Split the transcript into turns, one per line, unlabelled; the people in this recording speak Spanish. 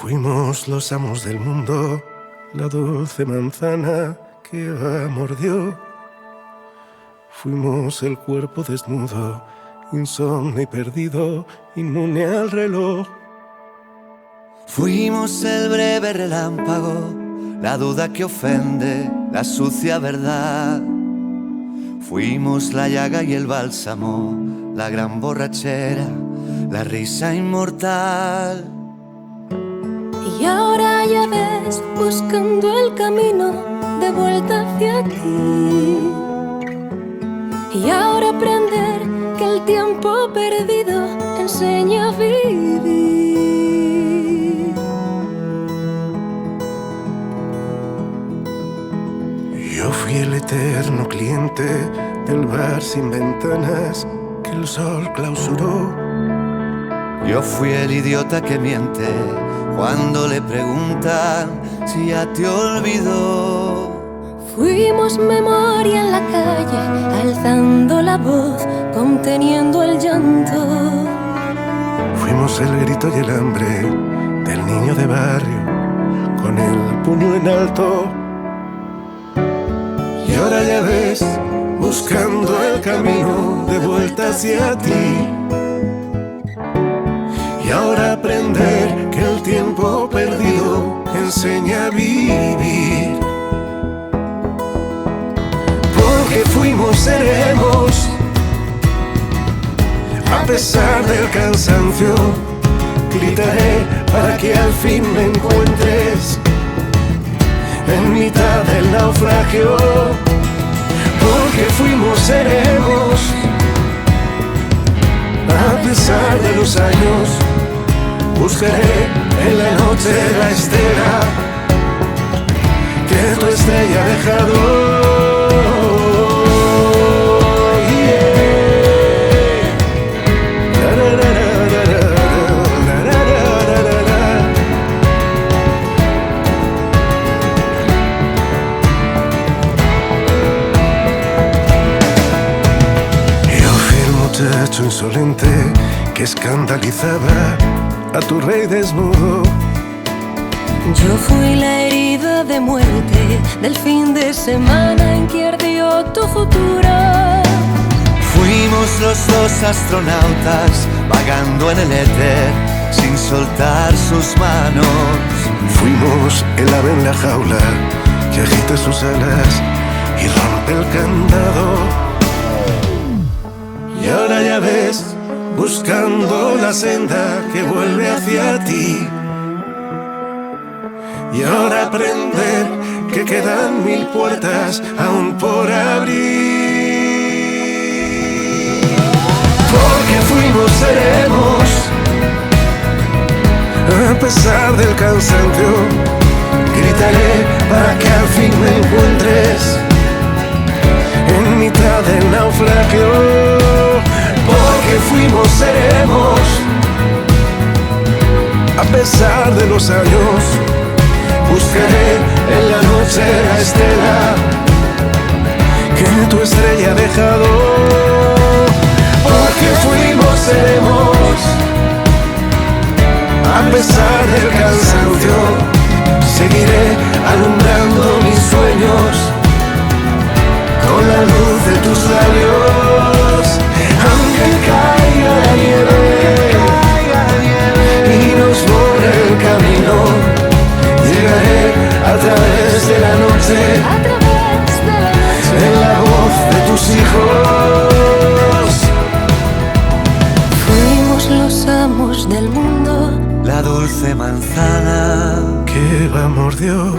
Fuimos los amos del mundo, la dulce manzana que Eva mordió. Fuimos el cuerpo desnudo, insomne y perdido, inmune al reloj.
Fuimos el breve relámpago, la duda que ofende, la sucia verdad. Fuimos la llaga y el bálsamo, la gran borrachera, la risa inmortal.
Y ahora ya ves, buscando el camino de vuelta hacia ti. Y ahora aprender que el tiempo perdido enseña a vivir.
Yo fui el eterno cliente del bar sin ventanas que el sol clausuró.
Yo fui el idiota que miente cuando le preguntan si ya te olvidó.
Fuimos memoria en la calle, alzando la voz, conteniendo el llanto.
Fuimos el grito y el hambre del niño de barrio, con el puño en alto. Y ahora ya ves, buscando el camino de vuelta hacia ti. Y ahora aprender que el tiempo perdido enseña a vivir. Porque fuimos, seremos, a pesar del cansancio. Gritaré para que al fin me encuentres en mitad del naufragio. Porque fuimos, seremos, a pesar de los años. Buscaré en la noche la estela que tu estrella ha dejado. Yo fui el muchacho insolente que escandalizaba a tu rey desnudo.
Yo fui la herida de muerte del fin de semana en que ardió tu futuro.
Fuimos los dos astronautas vagando en el éter sin soltar sus manos.
Fuimos el ave en la jaula que agita sus alas y rompe el candado. Y ahora ya ves, buscando la senda que vuelve hacia ti. Y ahora aprender que quedan 1000 puertas aún por abrir. Porque fuimos, seremos, a pesar del cansancio. Gritaré para que al fin me encuentres en mitad del naufragio. Porque fuimos, seremos, a pesar de los años. Buscaré en la noche la estela que tu estrella ha dejado. Porque fuimos, seremos, a pesar del cansancio. Seguiré alumbrando mis sueños con la luz de tus labios. Aunque caiga la nieve y nos borre el camino, llegaré a través de la noche, en la voz de tus hijos.
Fuimos los amos del mundo,
La dulce manzana
que Eva mordió.